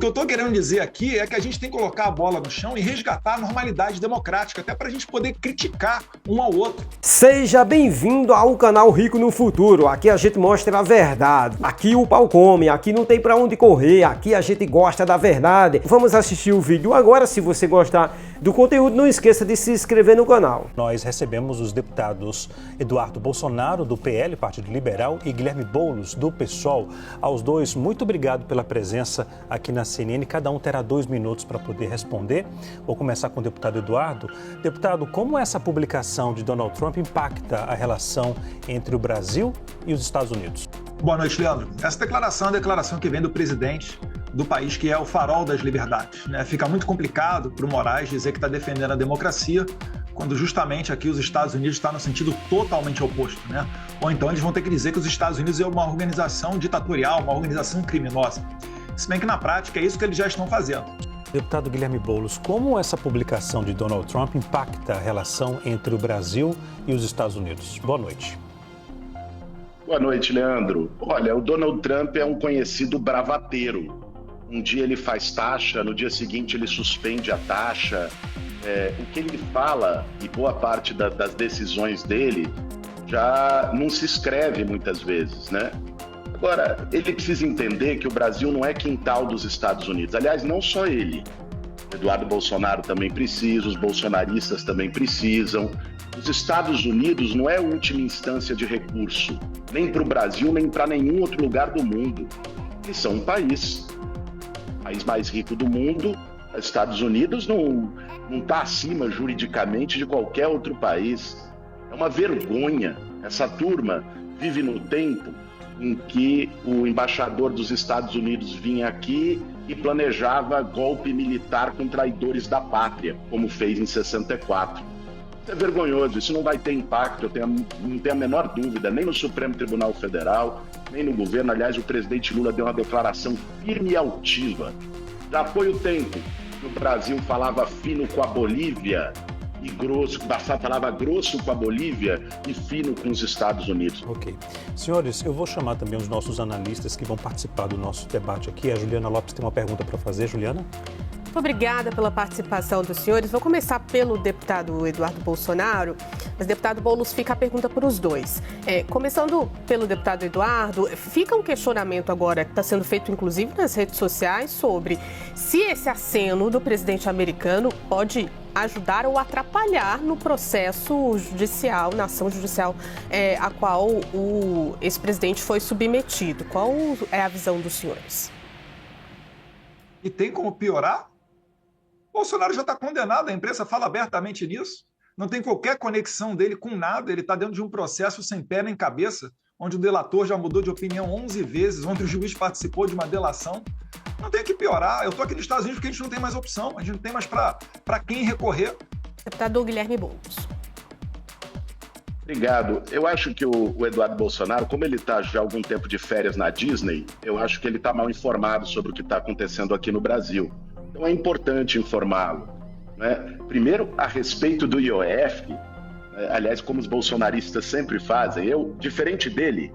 que eu estou querendo dizer aqui é que a gente tem que colocar a bola no chão e resgatar a normalidade democrática, até para a gente poder criticar um ao outro. Seja bem-vindo ao canal Rico no Futuro. Aqui a gente mostra a verdade. Aqui o pau come, aqui não tem pra onde correr, aqui a gente gosta da verdade. Vamos assistir o vídeo agora. Se você gostar do conteúdo, não esqueça de se inscrever no canal. Nós recebemos os deputados Eduardo Bolsonaro, do PL, Partido Liberal, e Guilherme Boulos, do PSOL. Aos dois, muito obrigado pela presença aqui na CNN. Cada um terá 2 minutos para poder responder. Vou começar com o deputado Eduardo. Deputado, como essa publicação de Donald Trump impacta a relação entre o Brasil e os Estados Unidos? Boa noite, Leandro. Essa declaração é a declaração que vem do presidente do país que é o farol das liberdades, né? Fica muito complicado para o Moraes dizer que está defendendo a democracia, quando justamente aqui os Estados Unidos está no sentido totalmente oposto, né? Ou então eles vão ter que dizer que os Estados Unidos é uma organização ditatorial, uma organização criminosa. Se bem que na prática é isso que eles já estão fazendo. Deputado Guilherme Boulos, como essa publicação de Donald Trump impacta a relação entre o Brasil e os Estados Unidos? Boa noite. Boa noite, Leandro. Olha, o Donald Trump é um conhecido bravateiro. Um dia ele faz taxa, no dia seguinte ele suspende a taxa. O que ele fala, e boa parte das decisões dele, já não se escreve muitas vezes, né? Agora, ele precisa entender que o Brasil não é quintal dos Estados Unidos. Aliás, não só ele. Eduardo Bolsonaro também precisa, os bolsonaristas também precisam. Os Estados Unidos não é a última instância de recurso, nem para o Brasil, nem para nenhum outro lugar do mundo. Eles são um país mais rico do mundo. Os Estados Unidos não está acima juridicamente de qualquer outro país. É uma vergonha. Essa turma vive no tempo em que o embaixador dos Estados Unidos vinha aqui e planejava golpe militar com traidores da pátria, como fez em 64. Isso é vergonhoso, isso não vai ter impacto, não tenho a menor dúvida, nem no Supremo Tribunal Federal, nem no governo. Aliás, o presidente Lula deu uma declaração firme e altiva. Já foi o tempo que o Brasil falava fino com a Bolívia e grosso, falava grosso com a Bolívia e fino com os Estados Unidos. Ok. Senhores, eu vou chamar também os nossos analistas que vão participar do nosso debate aqui. A Juliana Lopes tem uma pergunta para fazer. Juliana? Muito obrigada pela participação dos senhores. Vou começar pelo deputado Eduardo Bolsonaro, mas deputado Boulos, fica a pergunta para os dois. Começando pelo deputado Eduardo, fica um questionamento agora que está sendo feito inclusive nas redes sociais sobre se esse aceno do presidente americano pode ajudar ou atrapalhar no processo judicial, na ação judicial a qual o ex-presidente foi submetido. Qual é a visão dos senhores? E tem como piorar? Bolsonaro já está condenado, a imprensa fala abertamente nisso. Não tem qualquer conexão dele com nada, ele está dentro de um processo sem pé nem cabeça, onde o delator já mudou de opinião 11 vezes, onde o juiz participou de uma delação. Não tem que piorar. Eu estou aqui nos Estados Unidos porque a gente não tem mais opção, a gente não tem mais para quem recorrer. Deputado Guilherme Boulos. Obrigado. Eu acho que o Eduardo Bolsonaro, como ele está já há algum tempo de férias na Disney, eu acho que ele está mal informado sobre o que está acontecendo aqui no Brasil. Então é importante informá-lo, né? Primeiro, a respeito do IOF, aliás, como os bolsonaristas sempre fazem, eu, diferente dele,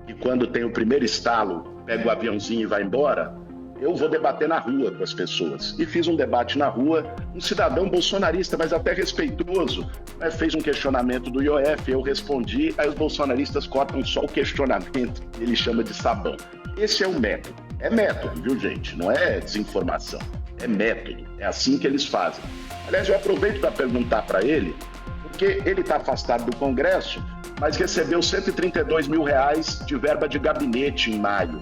que quando tem o primeiro estalo, pega o aviãozinho e vai embora, eu vou debater na rua com as pessoas. E fiz um debate na rua, um cidadão bolsonarista, mas até respeitoso, né, fez um questionamento do IOF, eu respondi, aí os bolsonaristas cortam só o questionamento, ele chama de sabão. Esse é o método. É método, viu, gente? Não é desinformação. É método. É assim que eles fazem. Aliás, eu aproveito para perguntar para ele, porque ele está afastado do Congresso, mas recebeu R$132 mil de verba de gabinete em maio,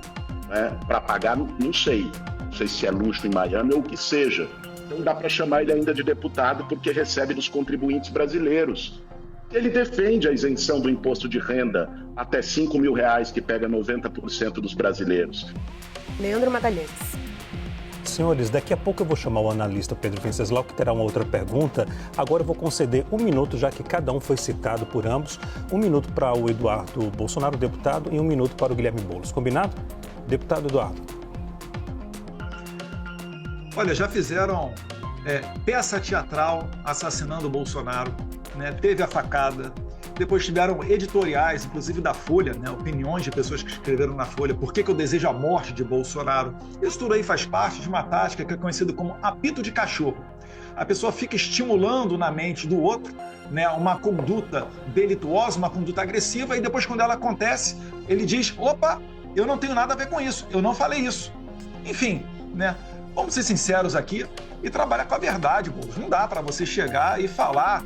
né, para pagar, não sei se é luxo em Miami ou o que seja. Então dá para chamar ele ainda de deputado porque recebe dos contribuintes brasileiros. Ele defende a isenção do imposto de renda até R$5 mil, que pega 90% dos brasileiros. Leandro Magalhães. Senhores, daqui a pouco eu vou chamar o analista Pedro Venceslau, que terá uma outra pergunta. Agora eu vou conceder 1 minuto, já que cada um foi citado por ambos. 1 minuto para o Eduardo Bolsonaro, deputado, e 1 minuto para o Guilherme Boulos. Combinado? Deputado Eduardo. Olha, já fizeram peça teatral assassinando o Bolsonaro, né? Teve a facada, depois tiveram editoriais, inclusive da Folha, né, opiniões de pessoas que escreveram na Folha, por que eu desejo a morte de Bolsonaro. Isso tudo aí faz parte de uma tática que é conhecida como apito de cachorro. A pessoa fica estimulando na mente do outro, né, uma conduta delituosa, uma conduta agressiva, e depois, quando ela acontece, ele diz: opa, eu não tenho nada a ver com isso, eu não falei isso. Enfim, né, vamos ser sinceros aqui e trabalhar com a verdade. Não dá para você chegar e falar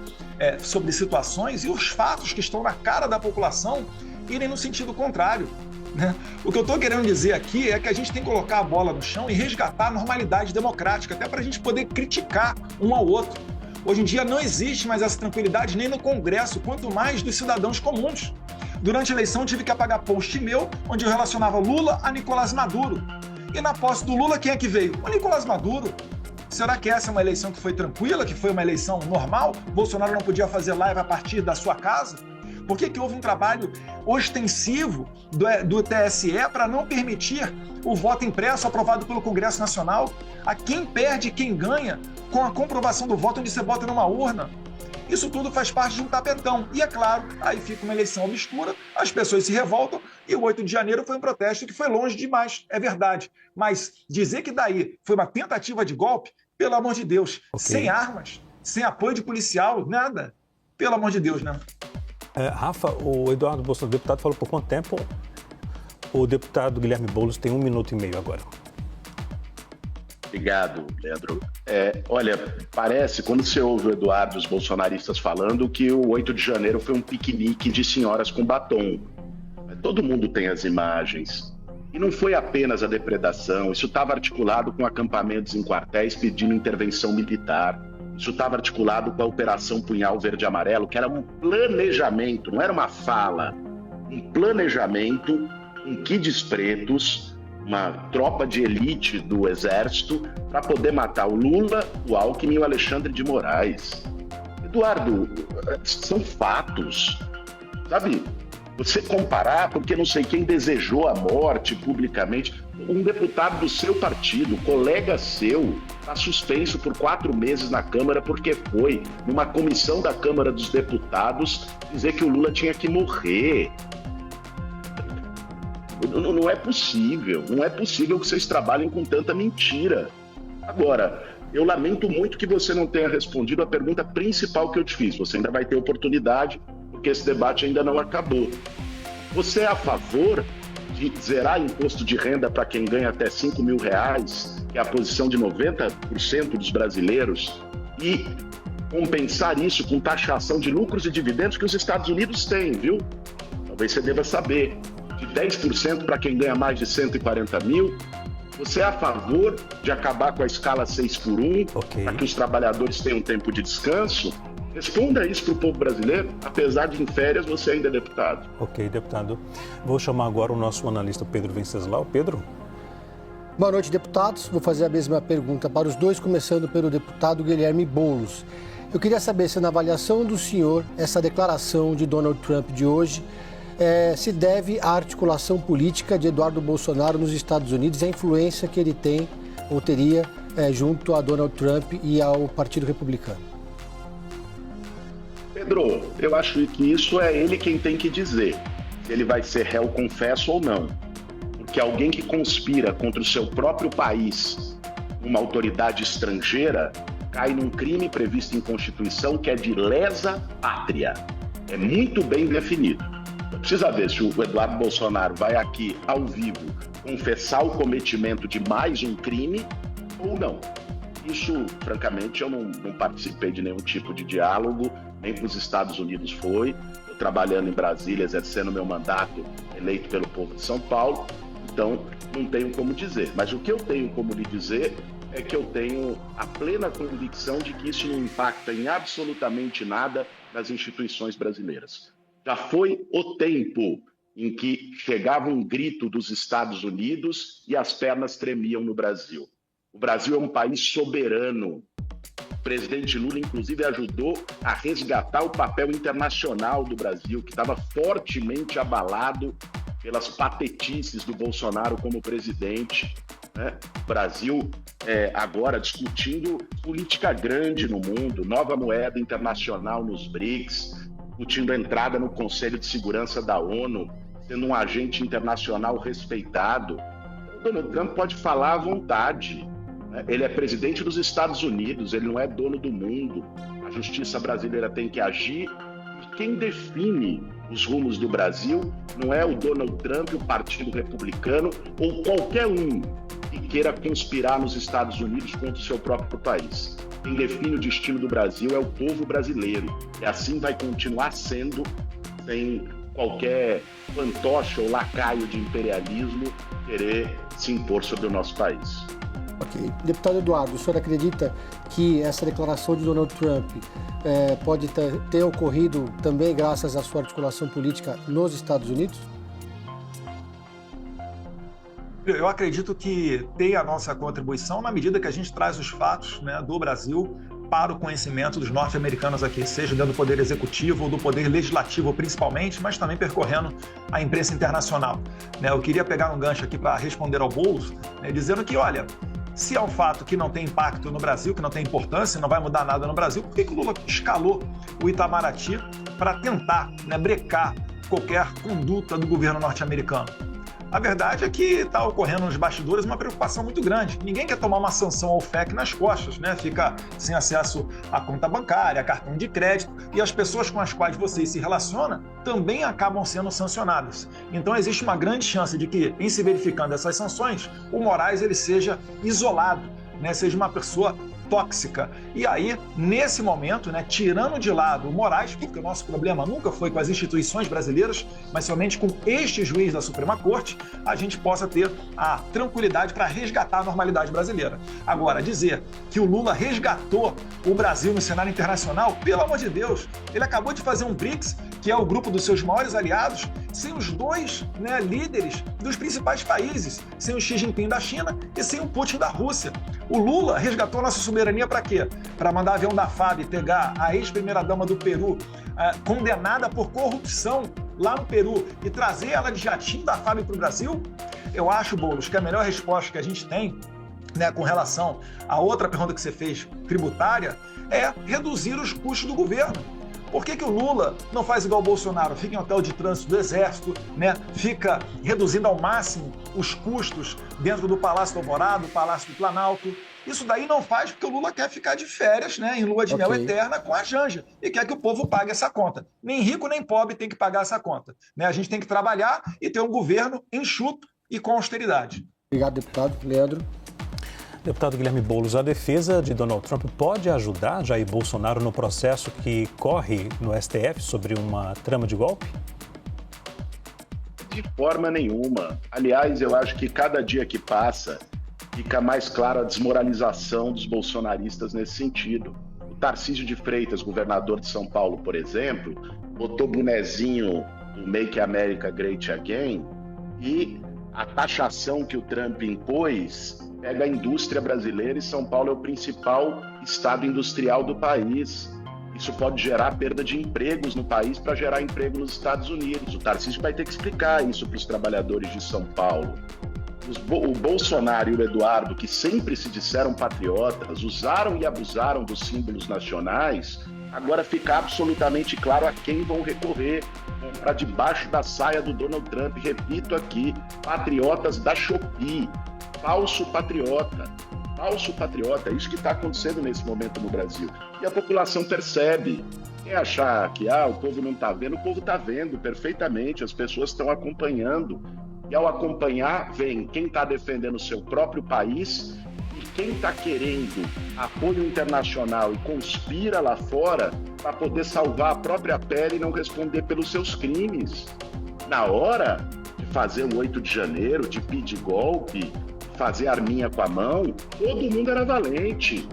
sobre situações e os fatos que estão na cara da população irem no sentido contrário, né? O que eu estou querendo dizer aqui é que a gente tem que colocar a bola no chão e resgatar a normalidade democrática, até para a gente poder criticar um ao outro. Hoje em dia não existe mais essa tranquilidade nem no Congresso, quanto mais dos cidadãos comuns. Durante a eleição tive que apagar post meu, onde eu relacionava Lula a Nicolás Maduro. E na posse do Lula, quem é que veio? O Nicolás Maduro. Será que essa é uma eleição que foi tranquila, que foi uma eleição normal? Bolsonaro não podia fazer live a partir da sua casa? Por que houve um trabalho ostensivo do TSE para não permitir o voto impresso aprovado pelo Congresso Nacional? A quem perde e quem ganha com a comprovação do voto onde você bota numa urna? Isso tudo faz parte de um tapetão. E é claro, aí fica uma eleição obscura, as pessoas se revoltam e o 8 de janeiro foi um protesto que foi longe demais, é verdade. Mas dizer que daí foi uma tentativa de golpe, pelo amor de Deus, sem armas, sem apoio de policial, nada. Pelo amor de Deus, né? Rafa, o Eduardo Bolsonaro, deputado, falou por quanto tempo? O deputado Guilherme Boulos tem 1 minuto e meio agora. Obrigado, Leandro. Olha, parece, quando você ouve o Eduardo e os bolsonaristas falando, que o 8 de janeiro foi um piquenique de senhoras com batom. Todo mundo tem as imagens. E não foi apenas a depredação, isso estava articulado com acampamentos em quartéis pedindo intervenção militar. Isso estava articulado com a Operação Punhal Verde e Amarelo, que era um planejamento, não era uma fala. Um planejamento com kids pretos, uma tropa de elite do Exército, para poder matar o Lula, o Alckmin e o Alexandre de Moraes. Eduardo, são fatos, sabe? Você comparar porque não sei quem desejou a morte publicamente, um deputado do seu partido, colega seu, está suspenso por 4 meses na Câmara porque foi numa comissão da Câmara dos Deputados dizer que o Lula tinha que morrer. Não é possível que vocês trabalhem com tanta mentira. Agora, eu lamento muito que você não tenha respondido a pergunta principal que eu te fiz. Você ainda vai ter oportunidade, porque esse debate ainda não acabou. Você é a favor de zerar imposto de renda para quem ganha até R$5 mil, que é a posição de 90% dos brasileiros, e compensar isso com taxação de lucros e dividendos que os Estados Unidos têm, viu? Talvez você deva saber. De 10% para quem ganha mais de 140 mil. Você é a favor de acabar com a escala 6x1, para que os trabalhadores tenham tempo de descanso? Responda isso para o povo brasileiro. Apesar de em férias, você ainda é deputado. Ok, deputado. Vou chamar agora o nosso analista Pedro Venceslau. Pedro? Boa noite, deputados. Vou fazer a mesma pergunta para os dois, começando pelo deputado Guilherme Boulos. Eu queria saber se, na avaliação do senhor, essa declaração de Donald Trump de hoje se deve à articulação política de Eduardo Bolsonaro nos Estados Unidos e à influência que ele tem ou teria junto a Donald Trump e ao Partido Republicano. Pedro, eu acho que isso é ele quem tem que dizer, se ele vai ser réu confesso ou não. Porque alguém que conspira contra o seu próprio país, uma autoridade estrangeira, cai num crime previsto em Constituição que é de lesa pátria. É muito bem definido. Precisa ver se o Eduardo Bolsonaro vai aqui, ao vivo, confessar o cometimento de mais um crime ou não. Isso, francamente, eu não participei de nenhum tipo de diálogo, nem para os Estados Unidos foi. Estou trabalhando em Brasília, exercendo meu mandato, eleito pelo povo de São Paulo, então não tenho como dizer. Mas o que eu tenho como lhe dizer é que eu tenho a plena convicção de que isso não impacta em absolutamente nada nas instituições brasileiras. Já foi o tempo em que chegava um grito dos Estados Unidos e as pernas tremiam no Brasil. O Brasil é um país soberano. O presidente Lula, inclusive, ajudou a resgatar o papel internacional do Brasil, que estava fortemente abalado pelas patetices do Bolsonaro como presidente, né? O Brasil agora discutindo política grande no mundo, nova moeda internacional nos BRICS. discutindo a entrada no Conselho de Segurança da ONU, sendo um agente internacional respeitado. O Donald Trump pode falar à vontade, né? Ele é presidente dos Estados Unidos, ele não é dono do mundo. A justiça brasileira tem que agir e quem define os rumos do Brasil não é o Donald Trump, o Partido Republicano ou qualquer um que queira conspirar nos Estados Unidos contra o seu próprio país. Quem define o destino do Brasil é o povo brasileiro. E assim vai continuar sendo, sem qualquer fantoche ou lacaio de imperialismo querer se impor sobre o nosso país. Ok. Deputado Eduardo, o senhor acredita que essa declaração de Donald Trump pode ter ocorrido também graças à sua articulação política nos Estados Unidos? Eu acredito que tem a nossa contribuição na medida que a gente traz os fatos, né, do Brasil para o conhecimento dos norte-americanos aqui, seja dentro do poder executivo ou do poder legislativo principalmente, mas também percorrendo a imprensa internacional. Eu queria pegar um gancho aqui para responder ao Boulos, dizendo que, olha, se é um fato que não tem impacto no Brasil, que não tem importância, não vai mudar nada no Brasil, por que o Lula escalou o Itamaraty para tentar, brecar qualquer conduta do governo norte-americano? A verdade é que está ocorrendo nos bastidores uma preocupação muito grande. Ninguém quer tomar uma sanção ao FEC nas costas, Fica sem acesso à conta bancária, a cartão de crédito, e as pessoas com as quais você se relaciona também acabam sendo sancionadas. Então existe uma grande chance de que, em se verificando essas sanções, o Moraes ele seja isolado, seja uma pessoa tóxica. E aí, nesse momento, tirando de lado o Moraes, porque o nosso problema nunca foi com as instituições brasileiras, mas somente com este juiz da Suprema Corte, a gente possa ter a tranquilidade para resgatar a normalidade brasileira. Agora, dizer que o Lula resgatou o Brasil no cenário internacional, pelo amor de Deus, ele acabou de fazer um BRICS, que é o grupo dos seus maiores aliados, sem os dois líderes dos principais países, sem o Xi Jinping da China e sem o Putin da Rússia. O Lula resgatou nossa soberania para quê? Para mandar avião da FAB pegar a ex-primeira-dama do Peru, condenada por corrupção lá no Peru, e trazer ela de jatinho da FAB para o Brasil? Eu acho, Boulos, que a melhor resposta que a gente tem, com relação à outra pergunta que você fez, tributária, é reduzir os custos do governo. Por que o Lula não faz igual o Bolsonaro? Fica em hotel de trânsito do Exército, fica reduzindo ao máximo os custos dentro do Palácio do Alvorada, do Palácio do Planalto. Isso daí não faz porque o Lula quer ficar de férias, em lua de mel eterna com a Janja, e quer que o povo pague essa conta. Nem rico nem pobre tem que pagar essa conta. A gente tem que trabalhar e ter um governo enxuto e com austeridade. Obrigado, deputado. Leandro. Deputado Guilherme Boulos, a defesa de Donald Trump pode ajudar Jair Bolsonaro no processo que corre no STF sobre uma trama de golpe? De forma nenhuma. Aliás, eu acho que cada dia que passa fica mais clara a desmoralização dos bolsonaristas nesse sentido. O Tarcísio de Freitas, governador de São Paulo, por exemplo, botou bonezinho do Make America Great Again, e a taxação que o Trump impôs pega a indústria brasileira, e São Paulo é o principal estado industrial do país. Isso pode gerar perda de empregos no país para gerar emprego nos Estados Unidos. O Tarcísio vai ter que explicar isso para os trabalhadores de São Paulo. O Bolsonaro e o Eduardo, que sempre se disseram patriotas, usaram e abusaram dos símbolos nacionais, agora fica absolutamente claro a quem vão recorrer. Vão para debaixo da saia do Donald Trump. Repito aqui, patriotas da Shopee. Falso patriota, é isso que está acontecendo nesse momento no Brasil. E a população percebe. Quem achar que o povo não está vendo, o povo está vendo perfeitamente, as pessoas estão acompanhando. E ao acompanhar, vem quem está defendendo o seu próprio país e quem está querendo apoio internacional e conspira lá fora para poder salvar a própria pele e não responder pelos seus crimes. Na hora de fazer o 8 de janeiro, de pedir golpe, fazer arminha com a mão, todo mundo era valente.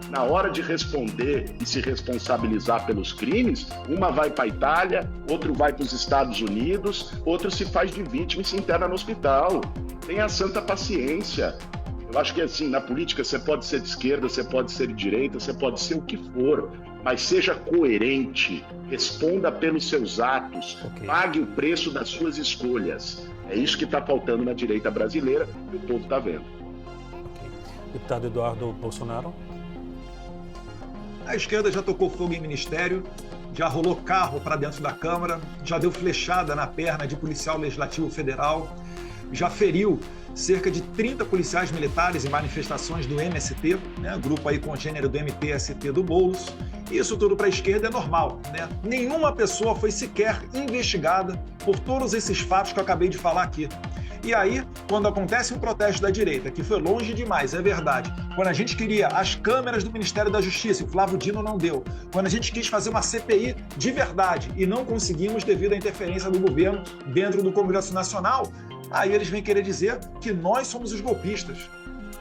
Na hora de responder e se responsabilizar pelos crimes, uma vai para a Itália, outro vai para os Estados Unidos, outro se faz de vítima e se interna no hospital. Tenha santa paciência. Eu acho que assim, na política você pode ser de esquerda, você pode ser de direita, você pode ser o que for, mas seja coerente, responda pelos seus atos, pague o preço das suas escolhas. É isso que está faltando na direita brasileira e o povo está vendo. Deputado Eduardo Bolsonaro. A esquerda já tocou fogo em ministério, já rolou carro para dentro da Câmara, já deu flechada na perna de policial legislativo federal, já feriu cerca de 30 policiais militares em manifestações do MST, né, grupo aí congênero do MTST do Boulos. Isso tudo para a esquerda é normal, né? Nenhuma pessoa foi sequer investigada por todos esses fatos que eu acabei de falar aqui. E aí, quando acontece um protesto da direita, que foi longe demais, é verdade, quando a gente queria as câmeras do Ministério da Justiça, o Flávio Dino não deu, quando a gente quis fazer uma CPI de verdade e não conseguimos devido à interferência do governo dentro do Congresso Nacional, aí eles vêm querer dizer que nós somos os golpistas.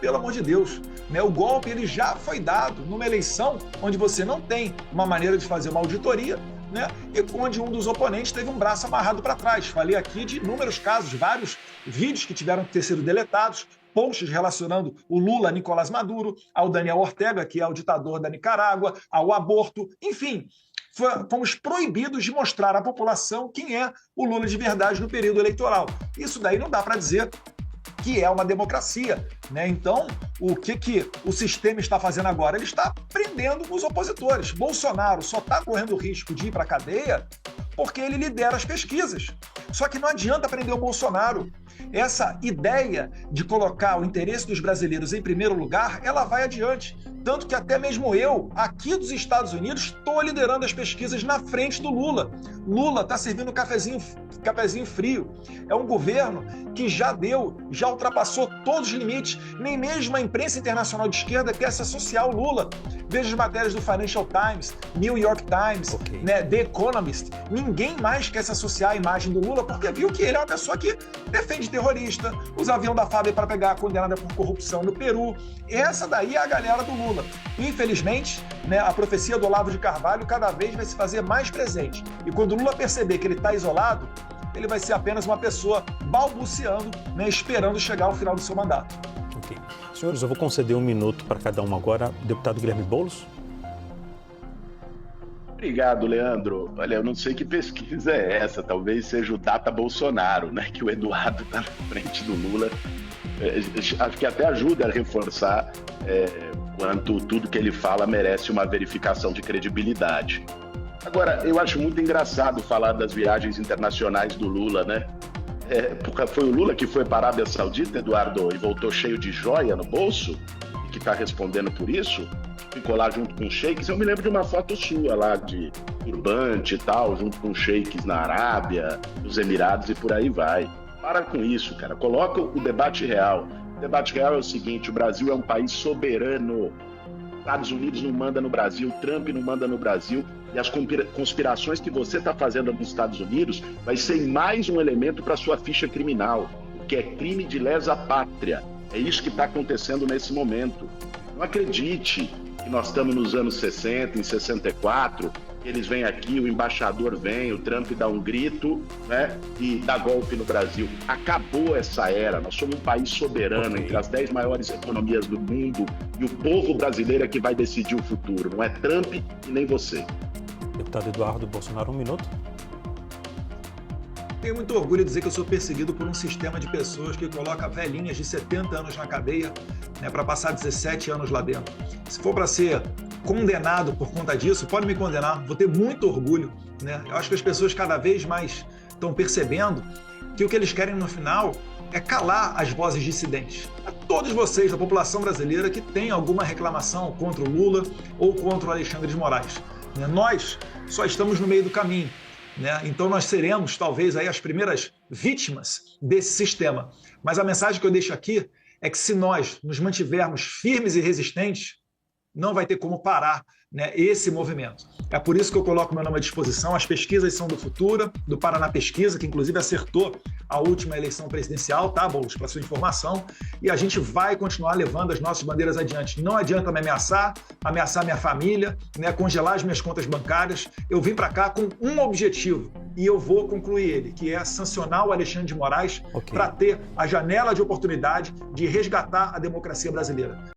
Pelo amor de Deus, né? O golpe ele já foi dado numa eleição onde você não tem uma maneira de fazer uma auditoria, né? E onde um dos oponentes teve um braço amarrado para trás. Falei aqui de inúmeros casos, vários vídeos que tiveram que ter sido deletados, posts relacionando o Lula a Nicolás Maduro, ao Daniel Ortega, que é o ditador da Nicarágua, ao aborto, enfim. Fomos proibidos de mostrar à população quem é o Lula de verdade no período eleitoral. Isso daí não dá para dizer que é uma democracia, né? Então, o que o sistema está fazendo agora? Ele está prendendo os opositores. Bolsonaro só está correndo o risco de ir para a cadeia porque ele lidera as pesquisas. Só que não adianta prender o Bolsonaro. Essa ideia de colocar o interesse dos brasileiros em primeiro lugar, ela vai adiante. Tanto que até mesmo eu, aqui dos Estados Unidos, estou liderando as pesquisas na frente do Lula. Lula está servindo cafezinho frio. É um governo que já ultrapassou todos os limites. Nem mesmo a imprensa internacional de esquerda quer se associar ao Lula. Veja as matérias do Financial Times, New York Times, né, The Economist. Ninguém mais quer se associar à imagem do Lula porque viu que ele é uma pessoa que defende terrorista, usa avião da FAB para pegar a condenada por corrupção no Peru. Essa daí é a galera do Lula. Infelizmente, né, a profecia do Olavo de Carvalho cada vez vai se fazer mais presente. E quando o Lula perceber que ele está isolado, ele vai ser apenas uma pessoa balbuciando, né, esperando chegar ao final do seu mandato. Ok. Senhores, eu vou conceder 1 minuto para cada um agora. Deputado Guilherme Boulos. Obrigado, Leandro. Olha, eu não sei que pesquisa é essa, talvez seja o Data Bolsonaro, né? Que o Eduardo está na frente do Lula. Acho que até ajuda a reforçar quanto tudo que ele fala merece uma verificação de credibilidade. Agora, eu acho muito engraçado falar das viagens internacionais do Lula, né? Porque foi o Lula que foi para a Arábia Saudita, Eduardo, e voltou cheio de joia no bolso, e que está respondendo por isso. Ficou lá junto com sheiks. Eu me lembro de uma foto sua lá de turbante e tal, junto com sheiks na Arábia, nos Emirados e por aí vai. Para com isso, cara. Coloca o debate real. O debate real é o seguinte: o Brasil é um país soberano. Estados Unidos não manda no Brasil, Trump não manda no Brasil. E as conspirações que você está fazendo nos Estados Unidos vai ser mais um elemento para sua ficha criminal, que é crime de lesa pátria. É isso que está acontecendo nesse momento. Não acredite que nós estamos nos anos 60, em 64, eles vêm aqui, o embaixador vem, o Trump dá um grito, né, e dá golpe no Brasil. Acabou essa era, nós somos um país soberano, entre as 10 maiores economias do mundo, e o povo brasileiro é que vai decidir o futuro, não é Trump e nem você. Deputado Eduardo Bolsonaro, 1 minuto. Tenho muito orgulho de dizer que eu sou perseguido por um sistema de pessoas que coloca velhinhas de 70 anos na cadeia, né, para passar 17 anos lá dentro. Se for para ser condenado por conta disso, pode me condenar, vou ter muito orgulho, né? Eu acho que as pessoas cada vez mais estão percebendo que o que eles querem no final é calar as vozes dissidentes. A todos vocês da população brasileira que tem alguma reclamação contra o Lula ou contra o Alexandre de Moraes, né? Nós só estamos no meio do caminho. Né? Então nós seremos talvez aí as primeiras vítimas desse sistema. Mas a mensagem que eu deixo aqui é que se nós nos mantivermos firmes e resistentes, não vai ter como parar, né, esse movimento. É por isso que eu coloco meu nome à disposição. As pesquisas são do Futura, do Paraná Pesquisa, que inclusive acertou a última eleição presidencial, tá, Boulos, para sua informação, e a gente vai continuar levando as nossas bandeiras adiante. Não adianta me ameaçar minha família, né, congelar as minhas contas bancárias. Eu vim para cá com um objetivo, e eu vou concluir ele, que é sancionar o Alexandre de Moraes para ter a janela de oportunidade de resgatar a democracia brasileira.